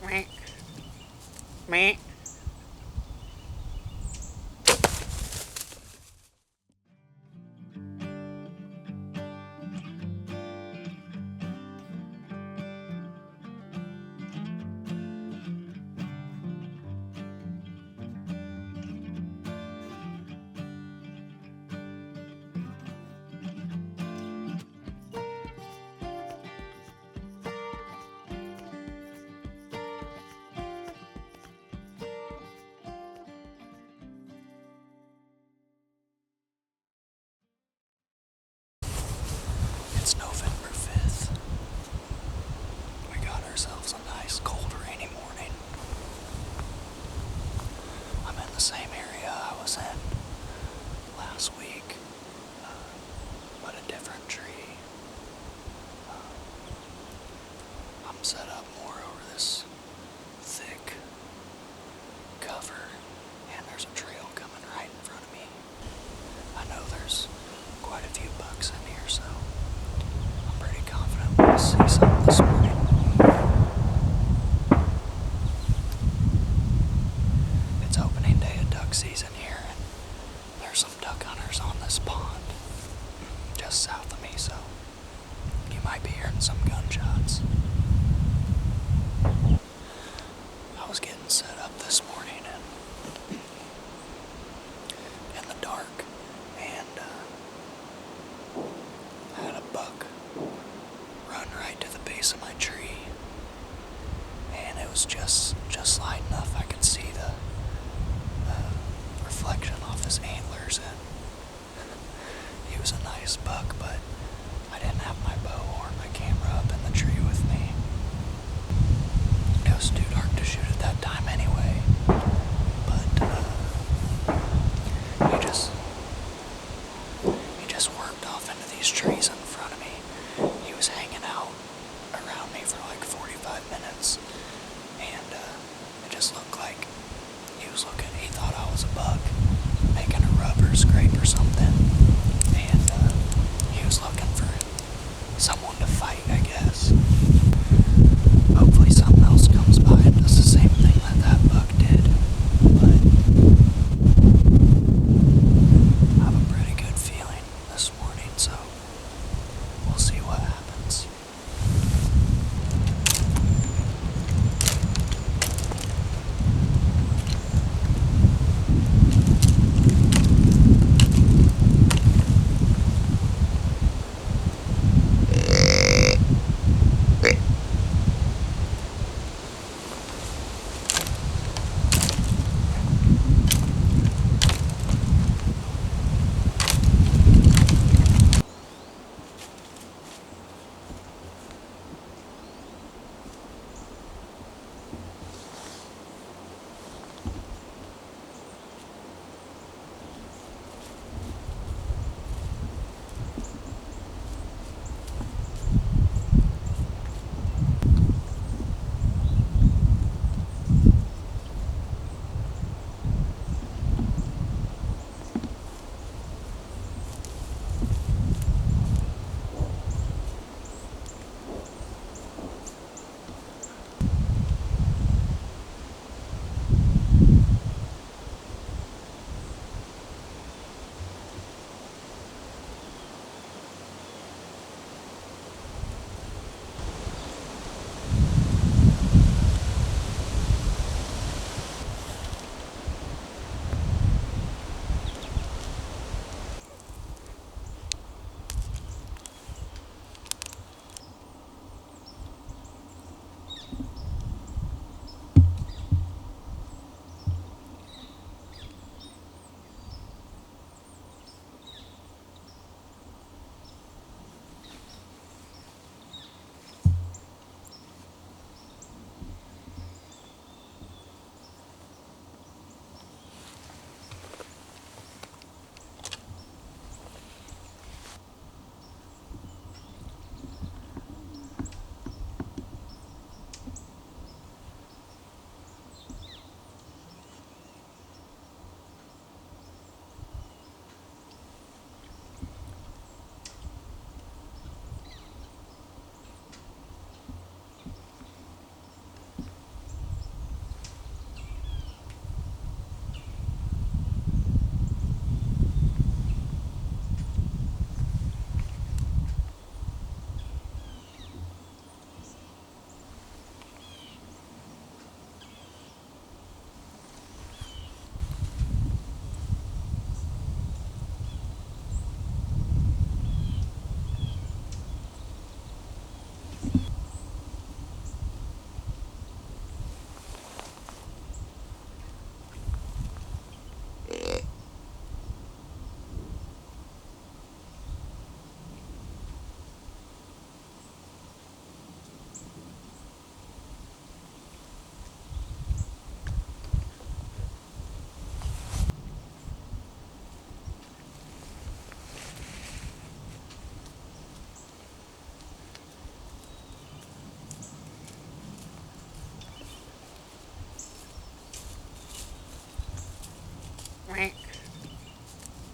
Meh. Meh. It's November 5th. We got ourselves a nice cold rainy morning. I'm in the same area I was in last week, but a different tree. I'm set up more over this thick cover, and there's a trail coming right in front of me. I know there's quite a few bucks in here, so I'm pretty confident we'll see something this morning. It's opening day of duck season here, and there's some duck hunters on this pond just south of me, so you might be hearing some gunshots. I was getting set up this morning and in the dark, and I had a buck run right to the base of my tree, and it was just light enough I could see the reflection off his antlers, and he was a nice buck, but I didn't have my bow or my camera up in the tree with me. It was too dark to shoot at that time anyway, but he just worked off into these trees in front of me. He was hanging out around me for like 45 minutes, and it just looked like he thought I was a buck making a rubber scrape or something, and he was looking for someone to fight, I guess. Hopefully something else comes by and does the same thing that buck did, but I have a pretty good feeling this morning, so we'll see what happens.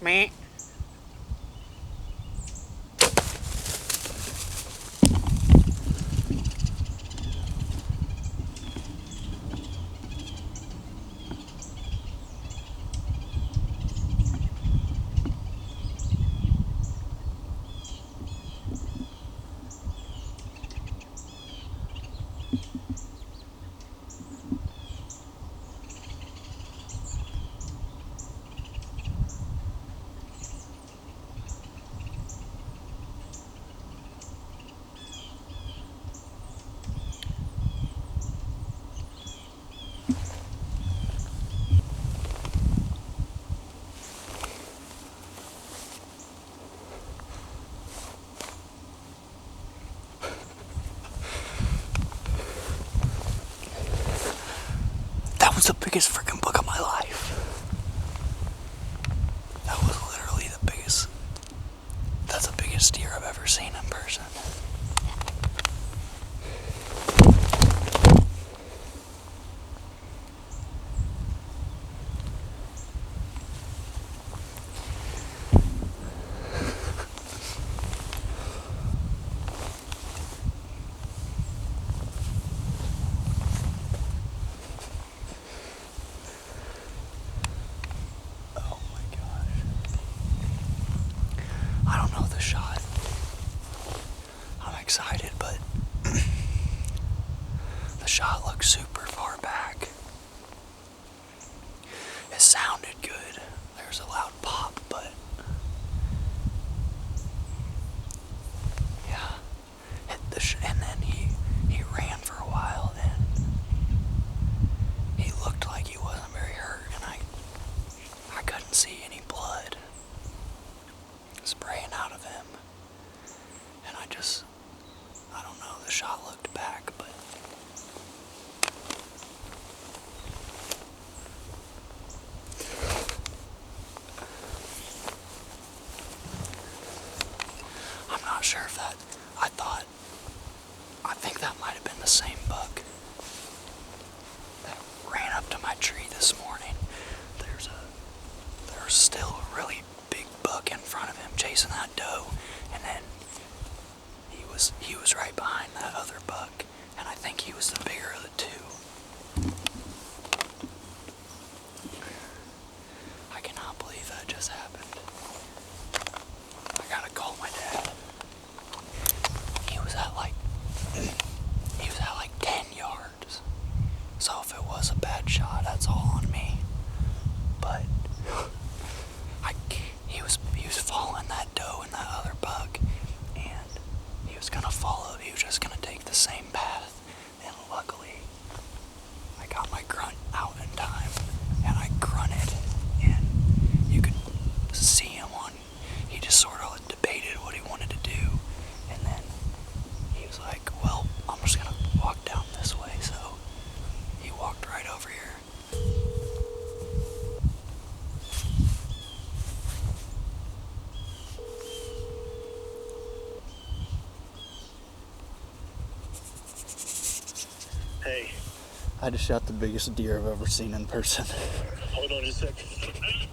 meh. That was the biggest freaking buck of my life. That was literally the biggest. That's the biggest deer I've ever seen in person. Oh my gosh. I don't know the shot. I'm excited, but the shot looks super far back. It sounded good. There was a loud pop, but yeah, hit the and then he ran for a while. And he looked like he wasn't very hurt, and I couldn't see any blood spraying out of him. And I don't know. The shot looked back, but. I'm not sure if that, I think that might have been the same buck that ran up to my tree this morning. There was still a really big buck in front of him chasing that doe, and then he was right behind that other buck, and I think he was the bigger of the two. I cannot believe that just happened. I gotta call my dad. He was at like 10 yards. So if it was a bad shot, that's all on me. But he was following that doe and that other buck, and he was gonna follow. He was just gonna take the same path. And luckily, I got my grunt out in time, and I grunted, and you could see him on. He just sort of debated what he wanted to do, and then he was like, well, I'm just gonna walk down this way. So he walked right over here. Hey, I just shot the biggest deer I've ever seen in person. hold on just a second.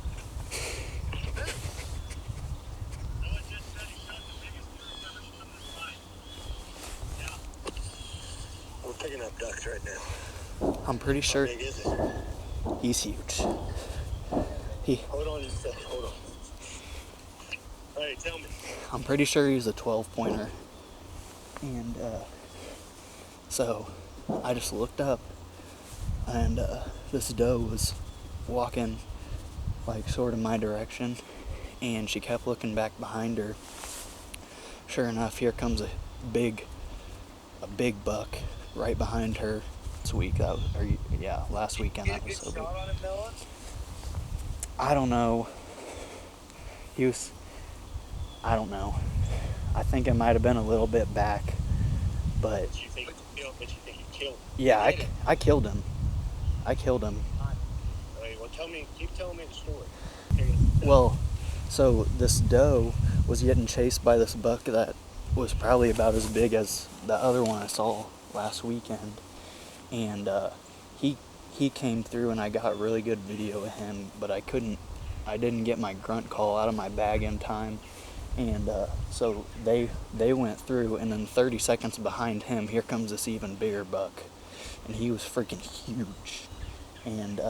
We're picking up ducks right now. I'm pretty How sure big is it? he's huge. Hold on just a second, hold on. Hey, tell me. I'm pretty sure he was a 12-pointer. And so I just looked up, and this doe was walking like sort of my direction, and she kept looking back behind her. Sure enough, here comes a big buck right behind her. This week, last weekend that was so big. Shot on him, Noah? I don't know. I don't know. I think it might have been a little bit back, but But you think you killed him? yeah, I killed him. I killed him. Hey, well, keep telling me the story. Well, so this doe was getting chased by this buck that was probably about as big as the other one I saw last weekend, and he came through, and I got really good video of him, but I couldn't I didn't get my grunt call out of my bag in time, and so they went through, and then 30 seconds behind him, here comes this even bigger buck, and he was freaking huge, and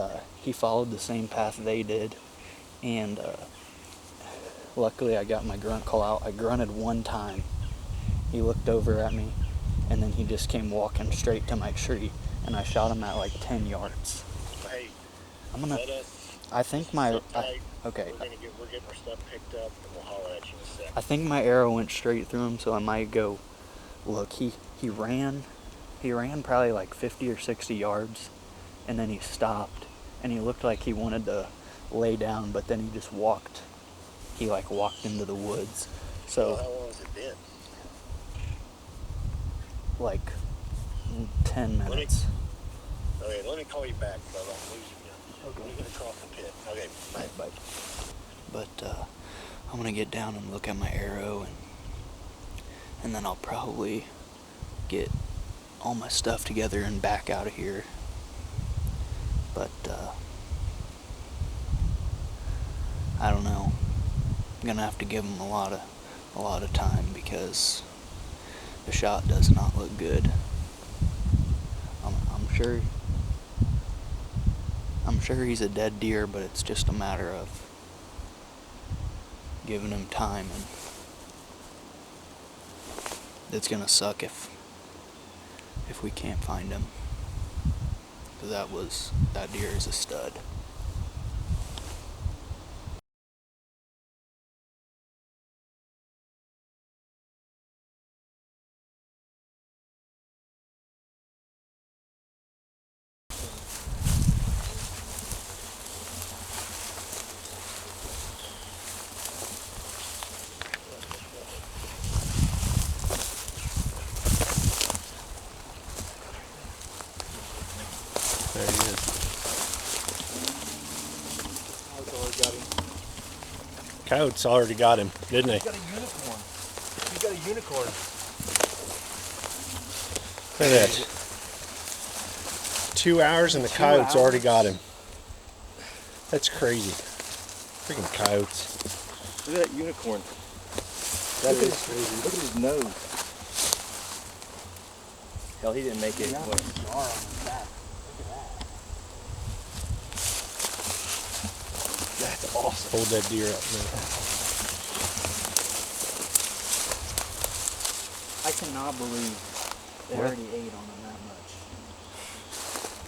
he followed the same path they did, and luckily I got my grunt call out. I grunted one time. He looked over at me, and then he just came walking straight to my tree, and I shot him at like 10 yards. Hey, I'm gonna. let us I think my. sit tight. Okay. We're getting our stuff picked up, and we'll holler at you in a sec. I think my arrow went straight through him, so I might go. Look, he ran. He ran probably like 50 or 60 yards, and then he stopped, and he looked like he wanted to lay down, but then he just walked. He like walked into the woods. So. Well, how long has it been? Like 10 minutes. Okay, let me call you back, brother. I'm losing you. Okay. We're gonna cross the pit. Okay, bye. Bye. But I'm gonna get down and look at my arrow, and then I'll probably get all my stuff together and back out of here. But I don't know. I'm gonna have to give him a lot of time because the shot does not look good. I'm sure he's a dead deer, but it's just a matter of giving him time, and it's gonna suck if we can't find him, because that deer is a stud. There he is. Coyotes already got him, didn't they? He's got a unicorn. He's got a unicorn. Look at that. 2 hours and the coyotes already got him. That's crazy. Freaking coyotes. Look at that unicorn. That is crazy. Look at his nose. Hell, he didn't make it. That's awesome. Hold that deer up, man. I cannot believe they already ate on him that much.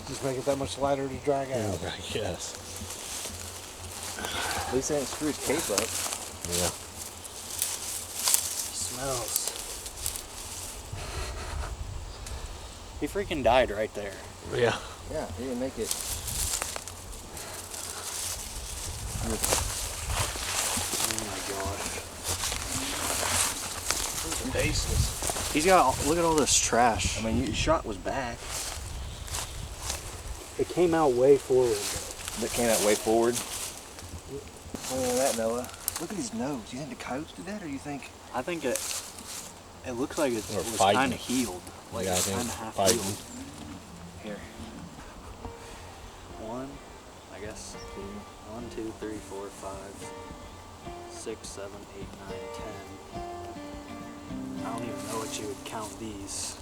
Just make it that much lighter to drag out. I guess. At least they didn't screw his cape up. Yeah. Smells. He freaking died right there. Yeah. Yeah, he didn't make it. Oh my gosh. Baseless. He's got, look at all this trash. I mean, your shot was back. It came out way forward. That came out way forward. Look at that, Noah. Look at his nose. You think the coyotes did that, or you think? I think it looks like it Or was fighting. kind of healed. Like Yeah, I it's think kind of half fighting. healed. Here. 1, I guess. 1, 2, 3, 4, 5, 6, 7, 8, 9, 10. I don't even know what you would count these.